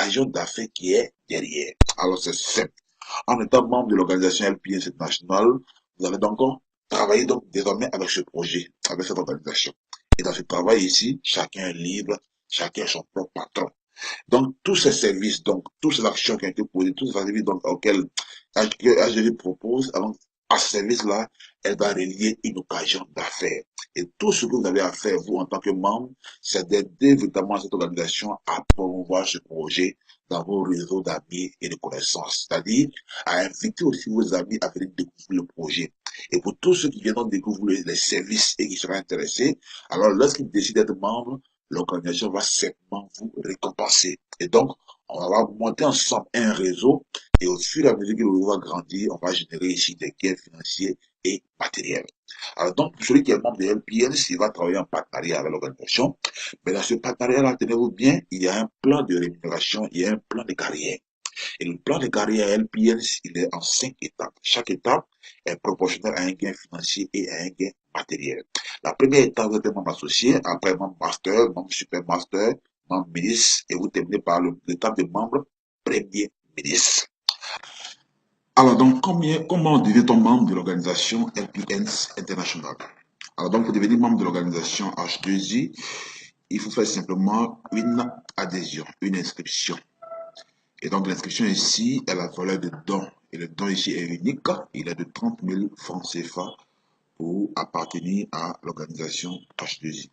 occasion d'affaires qui est derrière. Alors c'est simple. En étant membre de l'organisation LPS International, vous allez donc travailler donc désormais avec ce projet, avec cette organisation. Et dans ce travail ici, chacun est libre, chacun est son propre patron. Donc, tous ces services, donc, toutes ces actions qui ont été posées, tous ces services donc, auxquels AGV propose, alors, à ce service-là, elle va relier une occasion d'affaires. Et tout ce que vous avez à faire, vous, en tant que membre, c'est d'aider véritablement cette organisation à promouvoir ce projet dans vos réseaux d'amis et de connaissances. C'est-à-dire, à inviter aussi vos amis à venir découvrir le projet. Et pour tous ceux qui viendront découvrir les services et qui seraient intéressés, alors lorsqu'ils décident d'être membres, l'organisation va certainement vous récompenser. Et donc, on va monter ensemble un réseau et au fur et à mesure que le réseau va grandir, on va générer ici des gains financiers et matériels. Alors donc, pour celui qui est membre de LPS, il va travailler en partenariat avec l'organisation. Mais dans ce partenariat-là, tenez-vous bien, il y a un plan de rémunération, il y a un plan de carrière. Et le plan de carrière LPS, il est en 5 étapes. Chaque étape est proportionnelle à un gain financier et à un gain matériel. La première étape, vous êtes membre associé, après membre master, membre super master, membre ministre, et vous terminez par l'étape de membre premier ministre. Alors donc, comment devient-on membre de l'organisation LPS International? Alors donc, pour devenir membre de l'organisation H2I, il faut faire simplement une adhésion, une inscription. Et donc, l'inscription ici est la valeur de don. Et le don ici est unique. Il est de 30 000 francs CFA pour appartenir à l'organisation H2I.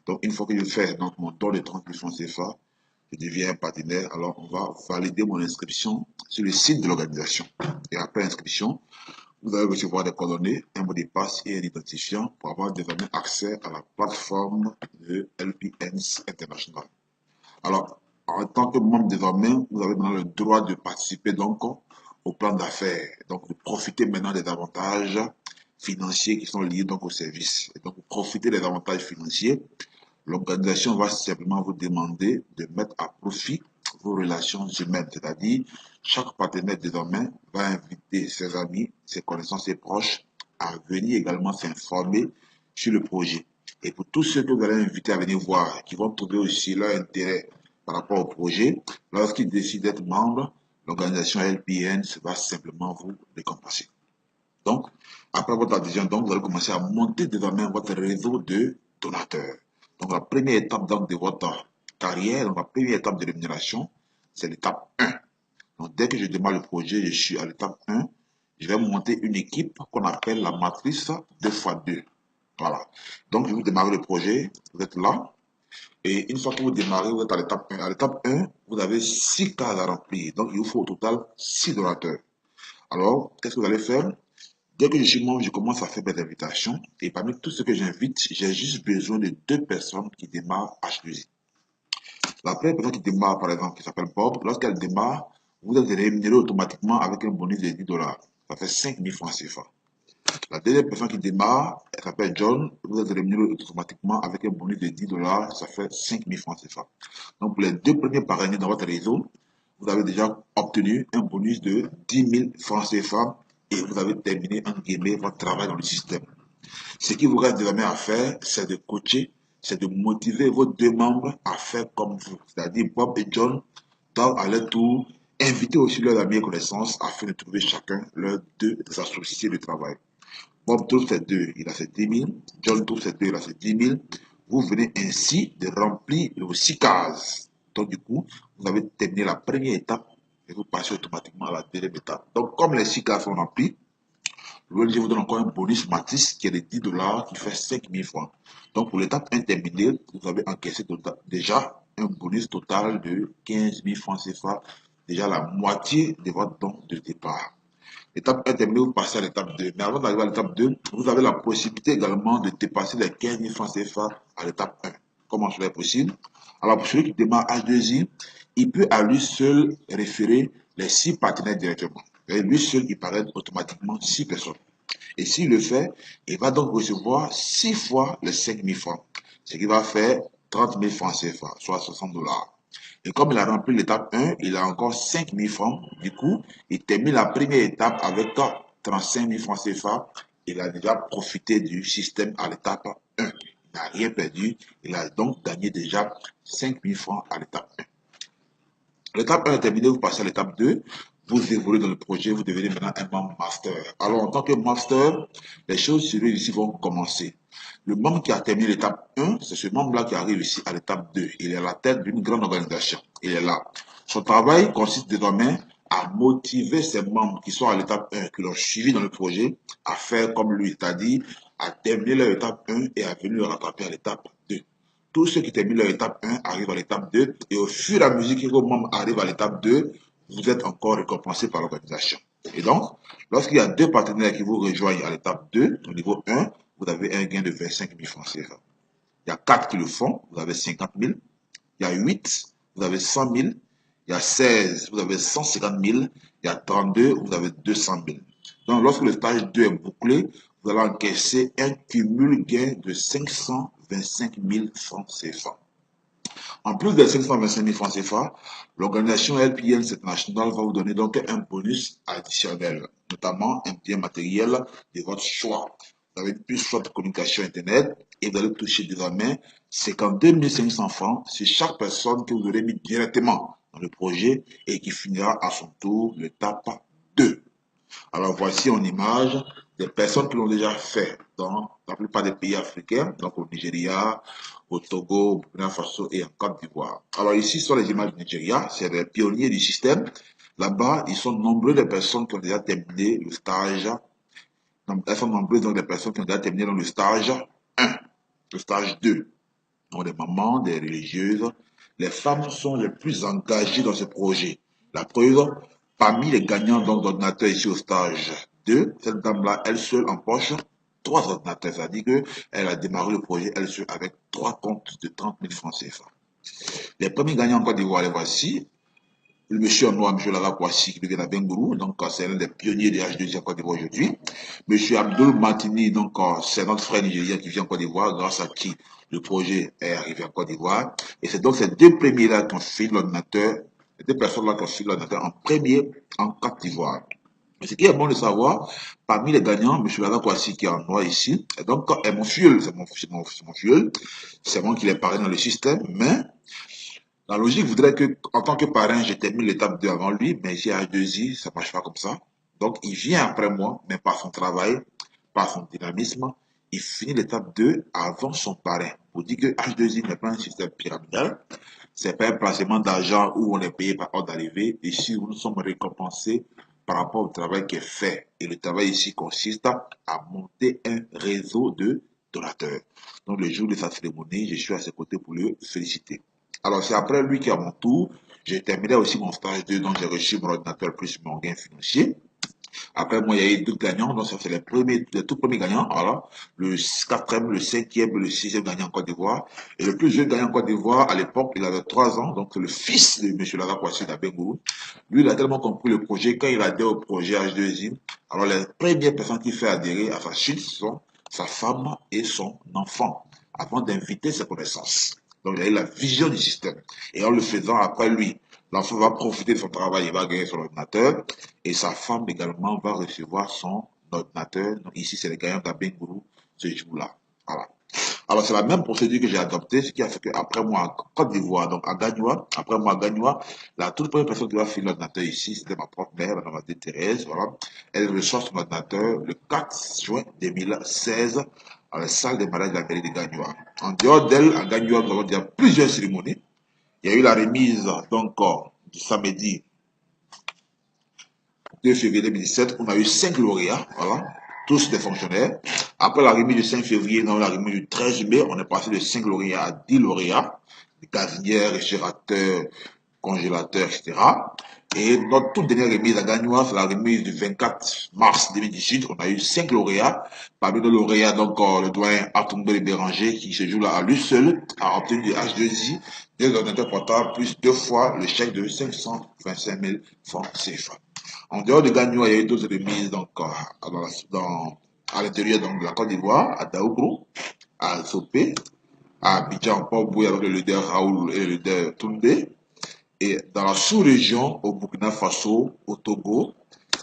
Donc, une fois que je fais donc, mon don de 30 000 francs CFA, je deviens un partenaire. Alors, on va valider mon inscription sur le site de l'organisation. Et après inscription, vous allez recevoir des coordonnées, un mot de passe et un identifiant pour avoir désormais accès à la plateforme de LPS International. Alors, en tant que membre désormais, vous avez maintenant le droit de participer donc au plan d'affaires, donc de profiter maintenant des avantages financiers qui sont liés donc au service. Et donc, pour profiter des avantages financiers, l'organisation va simplement vous demander de mettre à profit vos relations humaines, c'est-à-dire chaque partenaire désormais va inviter ses amis, ses connaissances, ses proches à venir également s'informer sur le projet. Et pour tous ceux que vous allez inviter à venir voir, qui vont trouver aussi leur intérêt par rapport au projet, lorsqu'ils décident d'être membres, l'organisation LPN va simplement vous récompenser. Donc, après votre adhésion, donc, vous allez commencer à monter désormais votre réseau de donateurs. Donc, la première étape donc, de votre carrière, donc la première étape de rémunération, c'est l'étape 1. Donc, dès que je démarre le projet, je suis à l'étape 1, je vais monter une équipe qu'on appelle la matrice 2x2. Voilà. Donc, je vous démarrer le projet, vous êtes là. Et une fois que vous démarrez, vous êtes à l'étape 1. À l'étape 1, vous avez 6 cases à remplir. Donc, il vous faut au total 6 donateurs. Alors, qu'est-ce que vous allez faire? Dès que je suis membre, je commence à faire mes invitations. Et parmi tous ceux que j'invite, j'ai juste besoin de 2 personnes qui démarrent H2I. La première personne qui démarre, par exemple, qui s'appelle Bob, lorsqu'elle démarre, vous êtes rémunéré automatiquement avec un bonus de 10 dollars. Ça fait 5 000 francs CFA. La deuxième personne qui démarre, elle s'appelle John, vous êtes rémunéré automatiquement avec un bonus de 10 dollars. Ça fait 5 000 francs CFA. Donc, pour les 2 premiers parrainés dans votre réseau, vous avez déjà obtenu un bonus de 10 000 francs CFA et vous avez terminé, en guillemets, votre travail dans le système. Ce qui vous reste désormais à faire, c'est de coacher, c'est de motiver vos 2 membres à faire comme vous. C'est-à-dire Bob et John doivent à leur tour inviter aussi leurs amis et connaissances afin de trouver chacun leurs 2 associés de travail. Bob trouve ses 2, il a ses 10 000. John trouve ses 2, il a ses 10 000. Vous venez ainsi de remplir vos 6 cases. Donc du coup, vous avez terminé la première étape et vous passez automatiquement à la deuxième étape. Donc comme les 6 cases sont remplies, l'ONG vous donne encore un bonus matrice qui est de 10 dollars qui fait 5 000 francs. Donc pour l'étape 1 terminée, vous avez encaissé déjà un bonus total de 15 000 francs CFA, déjà la moitié de votre don de départ. L'étape 1 terminée, vous passez à l'étape 2. Mais avant d'arriver à l'étape 2, vous avez la possibilité également de dépasser les 15 000 francs CFA à l'étape 1. Comment cela est possible? Alors pour celui qui démarre H2I, il peut à lui seul référer les 6 partenaires directement. Et lui seul, il paraît automatiquement 6 personnes. Et s'il le fait, il va donc recevoir 6 fois les 5 000 francs. Ce qui va faire 30 000 francs CFA, soit 60 dollars. Et comme il a rempli l'étape 1, il a encore 5 000 francs. Du coup, il termine la première étape avec 35 000 francs CFA. Il a déjà profité du système à l'étape 1. Il n'a rien perdu. Il a donc gagné déjà 5 000 francs à l'étape 1. L'étape 1 est terminée, vous passez à l'étape 2. Vous évoluez dans le projet, vous devenez maintenant un membre master. Alors, en tant que master, les choses sérieuses ici vont commencer. Le membre qui a terminé l'étape 1, c'est ce membre-là qui arrive ici à l'étape 2. Il est à la tête d'une grande organisation. Il est là. Son travail consiste désormais à motiver ses membres qui sont à l'étape 1, qui l'ont suivi dans le projet, à faire comme lui, c'est-à-dire à terminer leur étape 1 et à venir le rattraper à l'étape 2. Tous ceux qui terminent leur étape 1 arrivent à l'étape 2 et au fur et à mesure que vos membres arrivent à l'étape 2, vous êtes encore récompensé par l'organisation. Et donc, lorsqu'il y a deux partenaires qui vous rejoignent à l'étape 2, au niveau 1, vous avez un gain de 25 000 francs CFA. Il y a 4 qui le font, vous avez 50 000. Il y a 8, vous avez 100 000. Il y a 16, vous avez 150 000. Il y a 32, vous avez 200 000. Donc, lorsque le stage 2 est bouclé, vous allez encaisser un cumul gain de 525 000 francs CFA. En plus des 525 000 francs CFA, l'organisation LPN International va vous donner donc un bonus additionnel, notamment un bien matériel de votre choix. Vous avez plus choix de communication Internet et vous allez toucher désormais 52 500 francs sur chaque personne que vous aurez mis directement dans le projet et qui finira à son tour l'étape 2. Alors voici en image des personnes qui l'ont déjà fait dans la plupart des pays africains, donc au Nigeria, au Togo, au Burkina Faso et en Côte d'Ivoire. Alors ici sont les images du Nigeria, c'est les pionniers du système. Là-bas, ils sont nombreux les personnes qui ont déjà terminé le stage. Elles sont nombreuses donc les personnes qui ont déjà terminé dans le stage 1, le stage 2. Donc des mamans, des religieuses. Les femmes sont les plus engagées dans ce projet. La preuve, parmi les gagnants d'ordinateurs ici au stage 2, cette dame-là, elle seule empoche 3 ordinateurs. C'est-à-dire qu'elle a démarré le projet elle seule avec 3 comptes de 30 000 francs CFA. Les premiers gagnants en Côte d'Ivoire, les voici. Le monsieur en noir, monsieur Lala Kouassi, qui devient à Bengourou, donc c'est l'un des pionniers des H2I en Côte d'Ivoire aujourd'hui. Monsieur Abdul Matini, donc c'est notre frère nigérien qui vient en Côte d'Ivoire, grâce à qui le projet est arrivé en Côte d'Ivoire. Et c'est donc ces deux premiers-là qui ont fait l'ordinateur, les deux personnes-là qui ont fait l'ordinateur en premier en Côte d'Ivoire. Mais ce qui est bon de savoir, parmi les gagnants, monsieur Lala Kouassi qui est en noir ici, et donc est mon filleul, c'est mon filleul, c'est moi qui l'ai parrainé dans le système, mais la logique voudrait que, en tant que parrain, je termine l'étape 2 avant lui, mais ici à H2I, ça ne marche pas comme ça. Donc, il vient après moi, mais par son travail, par son dynamisme, il finit l'étape 2 avant son parrain. Pour dire que H2I n'est pas un système pyramidal, c'est pas un placement d'argent où on est payé par ordre d'arrivée. Ici, nous sommes récompensés par rapport au travail qui est fait. Et le travail ici consiste à monter un réseau de donateurs. Donc, le jour de sa cérémonie, je suis à ses côtés pour le féliciter. Alors, c'est après lui qu'à mon tour, j'ai terminé aussi mon stage 2, donc j'ai reçu mon ordinateur plus mon gain financier. Après, moi, il y a eu deux gagnants, donc ça c'est les tout premiers gagnants, voilà. Le quatrième, le cinquième, le sixième gagnant en Côte d'Ivoire. Et le plus jeune gagnant en Côte d'Ivoire, à l'époque, il avait 3 ans, donc c'est le fils de M. Lara Kouassi d'Abengourou. Lui, il a tellement compris le projet, quand il a adhéré au projet H2I, alors les premières personnes qui fait adhérer à sa chute sont sa femme et son enfant, avant d'inviter ses connaissances. Donc, il a eu la vision du système. Et en le faisant, après lui, l'enfant va profiter de son travail, il va gagner son ordinateur. Et sa femme également va recevoir son ordinateur. Donc, ici, c'est les gagnants d'Abengourou ce jour-là. Voilà. Alors, c'est la même procédure que j'ai adoptée, ce qui a fait qu'après moi, en Côte d'Ivoire, donc à Gagnoua, après moi à Gagnoua, la toute première personne qui va filer l'ordinateur ici, c'était ma propre mère, Madame Thérèse, voilà. Elle reçoit son ordinateur le 4 juin 2016 à la salle des malades de la mairie de Gagnoua. En dehors d'elle, à Gagnoua, nous avons déjà plusieurs cérémonies. Il y a eu la remise, donc, du samedi 2 février 2017, on a eu 5 lauréats, voilà, tous des fonctionnaires. Après la remise du 5 février, dans la remise du 13 mai, on est passé de 5 lauréats à 10 lauréats, des gazinières, réfrigérateurs, congélateurs, etc. Et notre toute dernière remise à Gagnois, c'est la remise du 24 mars 2018. On a eu 5 lauréats. Parmi nos lauréats, donc, le doyen Artumbe Béranger, qui ce jour-là, à lui seul, a obtenu du H2I, des ordinateurs portables, plus 2 fois le chèque de 525 000 francs CFA. En dehors de Gagnois, il y a eu d'autres remises, donc, à l'intérieur de la Côte d'Ivoire, à Daougou, à Sopé, à Abidjan, Port-Boué, avec le leader Raoul et le leader Toundé, et dans la sous-région, au Burkina Faso, au Togo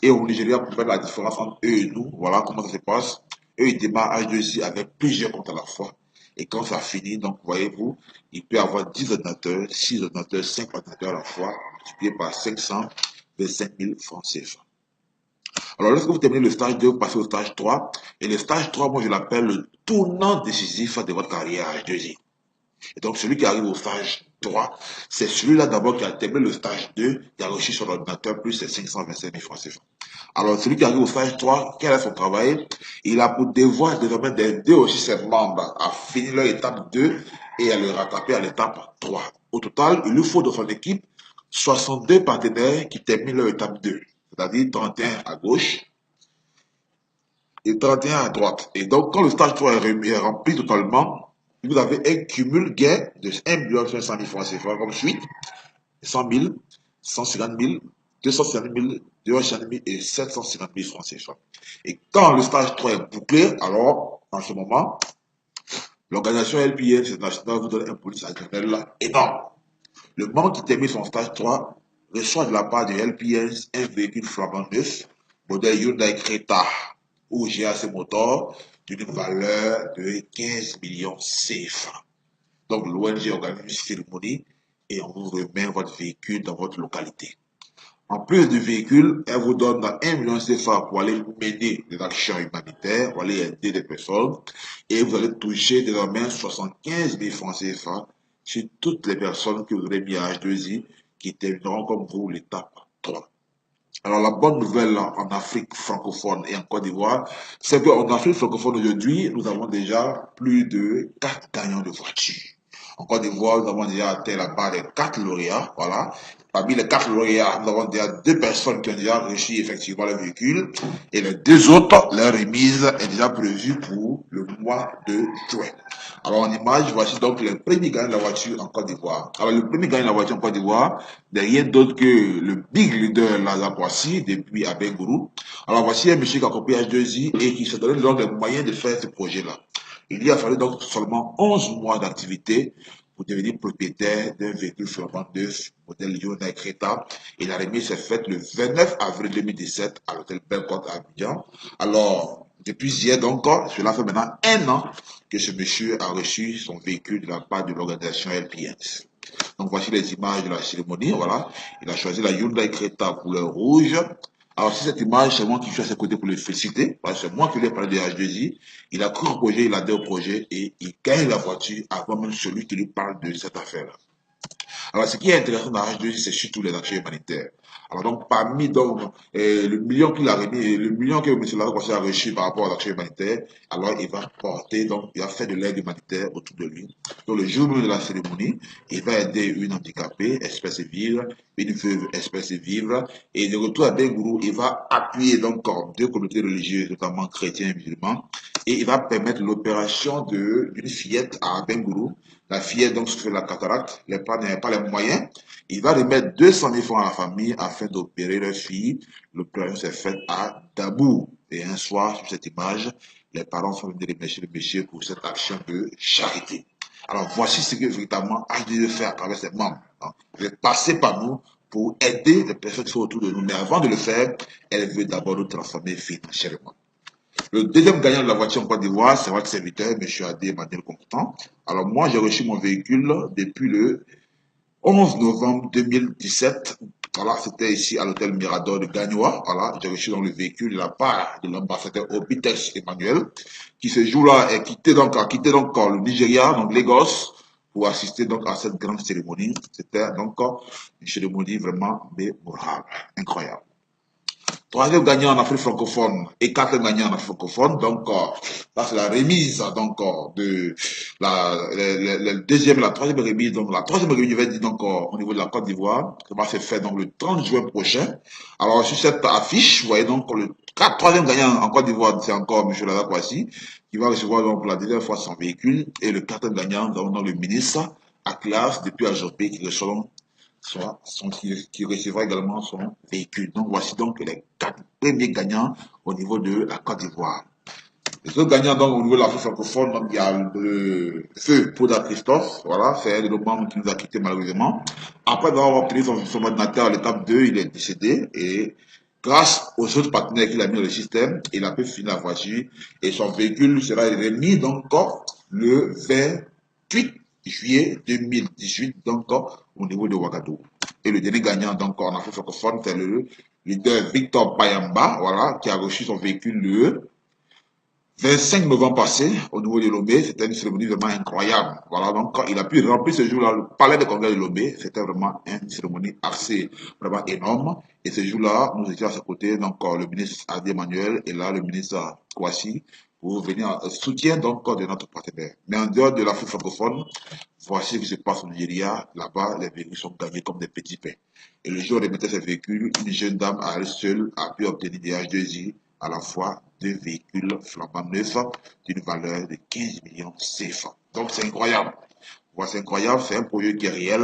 et au Nigeria, pour faire la différence entre eux et nous. Voilà comment ça se passe. Eux, ils démarrent H2I avec plusieurs comptes à la fois. Et quand ça finit, donc, voyez-vous, il peut y avoir 10 ordinateurs, 6 ordinateurs, 5 ordinateurs à la fois. multiplié par 525 000 francs CFA. Alors, lorsque vous terminez le stage 2, vous passez au stage 3. Et le stage 3, moi, je l'appelle le tournant décisif de votre carrière H2I. Et donc, celui qui arrive au stage 3, c'est celui-là d'abord qui a terminé le stage 2, qui a reçu sur l'ordinateur plus ses 525 000 francs CFA. Alors, celui qui arrive au stage 3, quel est son travail? Il a pour devoir désormais d'aider aussi ses membres à finir leur étape 2 et à le rattraper à l'étape 3. Au total, il lui faut dans son équipe 62 partenaires qui terminent leur étape 2, c'est-à-dire 31 à gauche et 31 à droite. Et donc, quand le stage 3 est rempli totalement, vous avez un cumul gain de 1 500 000 francs CFA comme suite, 100 000, 150 000, 250 000, 250 000 et 750 000 francs CFA. Et quand le stage 3 est bouclé, alors, en ce moment, l'organisation LPS internationale vous donne un bonus additionnel énorme. Le membre qui termine son stage 3 reçoit de la part de LPS un véhicule flambant neuf, modèle Hyundai Creta ou GAC Motor, d'une valeur de 15 millions CFA. Donc, l'ONG organise une cérémonie et on vous remet votre véhicule dans votre localité. En plus du véhicule, elle vous donne 1 million CFA pour aller mener des actions humanitaires, pour aller aider des personnes. Et vous allez toucher désormais 75 000 francs CFA sur toutes les personnes que vous aurez mis à H2I qui termineront comme vous l'étape 3. Alors, la bonne nouvelle en Afrique francophone et en Côte d'Ivoire, c'est qu'en Afrique francophone aujourd'hui, nous avons déjà plus de 4 gagnants de voitures. En Côte d'Ivoire, nous avons déjà atteint la barre des 4 lauréats. Voilà. Parmi les 4 lauréats, nous avons déjà 2 personnes qui ont déjà reçu effectivement le véhicule. Et les 2 autres, leur remise est déjà prévue pour le mois de juin. Alors, en image, voici donc le premier gagnant de la voiture en Côte d'Ivoire. Alors, le premier gagnant de la voiture en Côte d'Ivoire, n'est rien d'autre que le big leader Laza Poissy, depuis Abengourou. Alors, voici un monsieur qui a compris H2I et qui se donne donc les moyens de faire ce projet-là. Il lui a fallu donc seulement 11 mois d'activité pour devenir propriétaire d'un véhicule flambant neuf, modèle Hyundai Creta. Et la remise s'est faite le 29 avril 2017 à l'hôtel Belcourt à Abidjan. Alors, depuis hier, donc, cela fait maintenant 1 an que ce monsieur a reçu son véhicule de la part de l'organisation LPS. Donc, voici les images de la cérémonie. Voilà. Il a choisi la Hyundai Creta couleur rouge. Alors, si cette image, c'est moi qui suis à ses côtés pour le féliciter, parce que c'est moi qui lui ai parlé de H2I. Il a cru au projet, il a adhéré au projet et il gagne la voiture avant même celui qui lui parle de cette affaire-là. Alors, ce qui est intéressant dans H2I, c'est surtout les actions humanitaires. Alors, donc, parmi donc, le million qu'il a remis, le million que M. Lazakwassi a reçu par rapport aux actions humanitaires, alors il va porter, donc, il va faire de l'aide humanitaire autour de lui. Donc, le jour même de la cérémonie, il va aider une handicapée, espèce vivre, une veuve, espèce vivre, et de retour à Bengourou, il va appuyer donc 2 communautés religieuses, notamment chrétiens et musulmans, et il va permettre l'opération d'une fillette à Bengourou. La fillette donc souffre de la cataracte, les parents n'avaient pas les moyens. Il va remettre 200 000 francs à la famille afin d'opérer leur fille. L'opération s'est faite à Dabou. Et un soir, sur cette image, les parents sont venus remercier le monsieur pour cette action de charité. Alors voici ce que véritablement H2I veut faire à travers ses membres. Elle est passée par nous pour aider les personnes qui sont autour de nous. Mais avant de le faire, elle veut d'abord nous transformer financièrement. Le deuxième gagnant de la voiture en Côte d'Ivoire, c'est votre serviteur, M. Adé Emmanuel Constant. Alors moi, j'ai reçu mon véhicule depuis le 11 novembre 2017. Voilà, c'était ici à l'hôtel Mirador de Gagnoa. Voilà, j'ai reçu donc le véhicule de la part de l'ambassadeur Obitex Emmanuel, qui ce jour-là a quitté donc le Nigeria, donc Lagos, pour assister donc à cette grande cérémonie. C'était donc une cérémonie vraiment mémorable, incroyable. 3e gagnant en Afrique francophone et 4e gagnant en Afrique francophone. Donc, là, c'est la remise donc, de la deuxième et la 3e remise. Donc, la 3e remise, je vais dire donc, au niveau de la Côte d'Ivoire, ça va se faire donc, le 30 juin prochain. Alors, sur cette affiche, vous voyez donc le 3e gagnant en Côte d'Ivoire, c'est encore M. Lazakwassi, qui va recevoir donc, pour la deuxième fois son véhicule. Et le 4e gagnant, nous avons donc le ministre Aklas, depuis Ajopé, qui reçoit donc qui recevra également son véhicule. Donc voici donc les 4 premiers gagnants au niveau de la Côte d'Ivoire. Les autres gagnants donc au niveau de l'Afrique francophone, donc il y a le feu Pouda Christophe, voilà, c'est un de nos membres qui nous a quittés malheureusement. Après avoir obtenu son ordinateur à l'étape 2, il est décédé et grâce aux autres partenaires qu'il a mis dans le système, il a pu finir la voiture et son véhicule sera remis donc le 28 juillet 2018, donc au niveau de Ouagadougou. Et le dernier gagnant, donc en Afrique francophone, c'est le leader Victor Bayamba, voilà, qui a reçu son véhicule le 25 novembre passé, au niveau de Lomé. C'était une cérémonie vraiment incroyable. Voilà, donc quand il a pu remplir ce jour-là le palais de congrès de Lomé, c'était vraiment une cérémonie assez, vraiment énorme. Et ce jour-là, nous étions à ses côtés, donc le ministre Adi Emmanuel et là le ministre Kouassi, pour venir en soutien donc de notre partenaire. Mais en dehors de l'Afrique francophone, voici ce qui se passe au Nigeria. Là-bas, les véhicules sont gagnés comme des petits pains. Et le jour où on remettait ces véhicules, une jeune dame à elle seule a pu obtenir des H2I, à la fois deux véhicules flambant neufs d'une valeur de 15 millions CFA. Donc c'est incroyable. Voilà, c'est incroyable, c'est un projet qui est réel.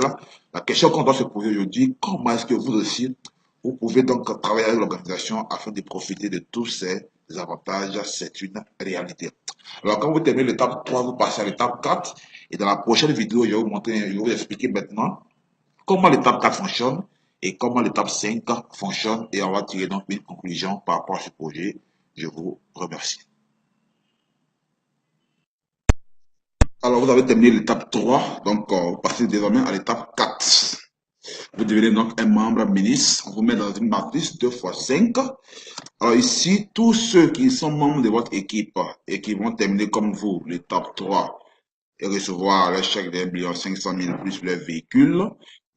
La question qu'on doit se poser aujourd'hui, comment est-ce que vous aussi, vous pouvez donc travailler avec l'organisation afin de profiter de tous ces avantages? C'est une réalité. Alors quand vous terminez l'étape 3, vous passez à l'étape 4. Et dans la prochaine vidéo, je vais vous montrer, je vais vous expliquer maintenant comment l'étape 4 fonctionne et comment l'étape 5 fonctionne. Et on va tirer donc une conclusion par rapport à ce projet. Je vous remercie. Alors, vous avez terminé l'étape 3, donc vous passez désormais à l'étape 4. Vous devenez donc un membre ministre. On vous met dans une matrice 2 fois 5. Alors ici, tous ceux qui sont membres de votre équipe et qui vont terminer comme vous l'étape 3 et recevoir le chèque de 1,5 million plus le véhicule,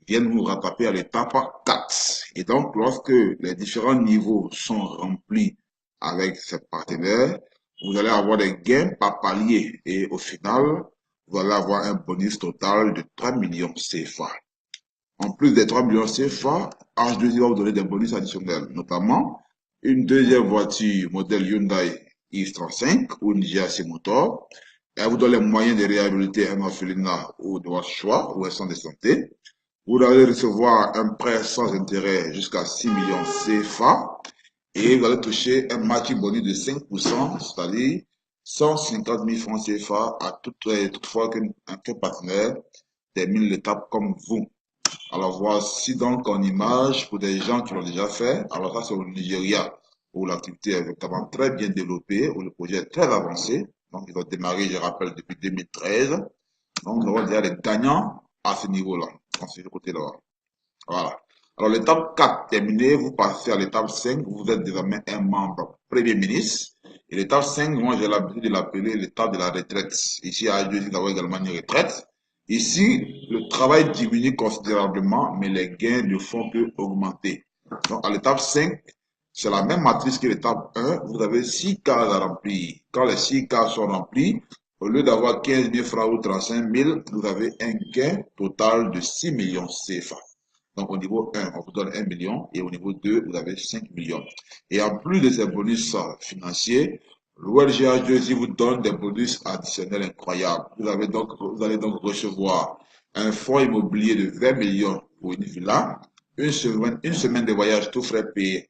viennent vous rattraper à l'étape 4. Et donc, lorsque les différents niveaux sont remplis avec ces partenaires, vous allez avoir des gains par palier. Et au final, vous allez avoir un bonus total de 3 millions CFA. En plus des 3 millions CFA, H2I va vous donner des bonus additionnels, notamment une deuxième voiture modèle Hyundai i35 ou une GAC Motor. Elle vous donne les moyens de réhabiliter un orphelinat ou de votre choix ou un centre de santé. Vous allez recevoir un prêt sans intérêt jusqu'à 6 millions CFA et vous allez toucher un matching bonus de 5%, c'est-à-dire 150 000 francs CFA à toutefois qu'un partenaire termine l'étape comme vous. Alors voici donc en image pour des gens qui l'ont déjà fait. Alors ça c'est au Nigeria où l'activité est vraiment très bien développée, où le projet est très avancé. Donc ils ont démarré, je rappelle, depuis 2013. Donc nous avons déjà les gagnants à ce niveau-là, dans ce côté-là. Voilà. Alors l'étape 4 terminée, vous passez à l'étape 5, vous êtes désormais un membre Premier ministre. Et l'étape 5, moi j'ai l'habitude de l'appeler l'étape de la retraite. Ici à AJ, nous avons également une retraite. Ici, le travail diminue considérablement, mais les gains ne font que augmenter. Donc à l'étape 5, c'est la même matrice que l'étape 1, vous avez 6 cases à remplir. Quand les 6 cases sont remplies, au lieu d'avoir 15 000 francs ou 35 000, vous avez un gain total de 6 millions CFA. Donc au niveau 1, on vous donne 1 million et au niveau 2, vous avez 5 millions. Et en plus de ces bonus financiers, l'OLGH2I vous donne des bonus additionnels incroyables. Vous allez donc recevoir un fonds immobilier de 20 millions pour une villa, une semaine de voyage tout frais payé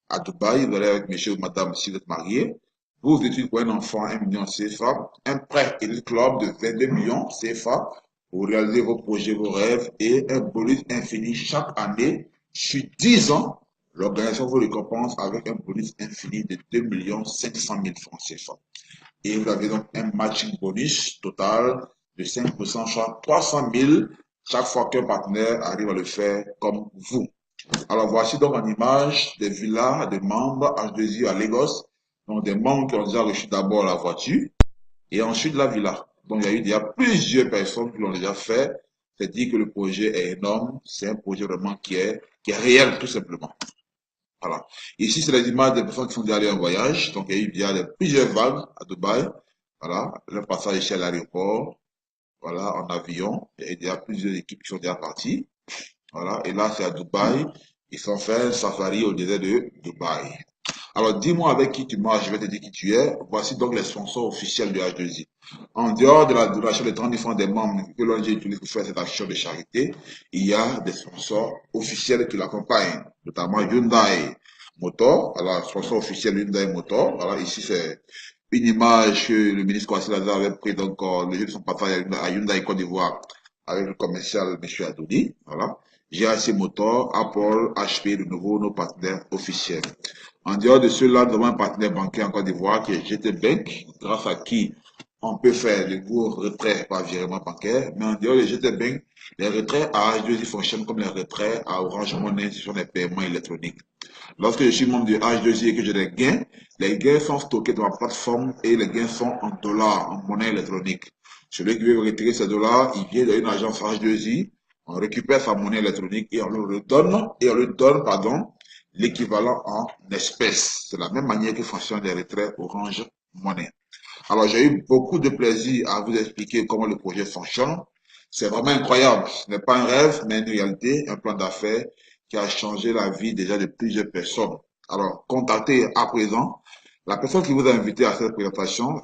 à Dubaï, vous allez avec monsieur ou madame si vous êtes marié, vous études pour un enfant 1 million CFA, un prêt Elite Club de 22 millions CFA pour réaliser vos projets, vos rêves et un bonus infini chaque année sur 10 ans. L'organisation vous récompense avec un bonus infini de 2 500 000 francs CFA. Et vous avez donc un matching bonus total de 5%, soit 300 000 chaque fois qu'un partenaire arrive à le faire comme vous. Alors voici donc en image des villas de membres H2I à Lagos. Donc des membres qui ont déjà reçu d'abord la voiture et ensuite la villa. Donc il y a plusieurs personnes qui l'ont déjà fait. C'est dire que le projet est énorme. C'est un projet vraiment qui est réel tout simplement. Voilà. Ici, c'est les images des personnes qui sont déjà allées en voyage. Donc il y a plusieurs vagues à Dubaï. Voilà. Le passage ici à l'aéroport. Voilà, en avion. Il y a plusieurs équipes qui sont déjà parties. Voilà, et là c'est à Dubaï. Ils sont fait un safari au désert de Dubaï. Alors dis-moi avec qui tu marches, je vais te dire qui tu es. Voici donc les sponsors officiels de H2I. En dehors de la donation des 30 francs des membres que l'ONG utilise pour faire cette action de charité, il y a des sponsors officiels qui l'accompagnent, notamment Hyundai Motor. Alors, sponsor officiel Hyundai Motor. Voilà, ici c'est une image que le ministre Kwasi Lazare avait pris donc le jour de son passage à Hyundai Côte d'Ivoire avec le commercial M. Adoudi. Voilà. GAC Motor, Apple, HP, de nouveau nos partenaires officiels. En dehors de cela, nous avons un partenaire bancaire en Côte d'Ivoire qui est GT Bank, grâce à qui On peut faire des courts retraits par virement bancaire, mais en dehors de GTBank, les retraits à H2I fonctionnent comme les retraits à Orange Money sur les paiements électroniques. Lorsque je suis membre de H2I et que j'ai des gains, les gains sont stockés dans ma plateforme et les gains sont en dollars, en monnaie électronique. Celui qui veut retirer ses dollars, il vient dans une agence H2I, on récupère sa monnaie électronique et on lui donne, pardon, l'équivalent en espèces. C'est la même manière que fonctionnent les retraits Orange Money. Alors, j'ai eu beaucoup de plaisir à vous expliquer comment le projet fonctionne. C'est vraiment incroyable. Ce n'est pas un rêve, mais une réalité, un plan d'affaires qui a changé la vie déjà de plusieurs personnes. Alors, contactez à présent la personne qui vous a invité à cette présentation.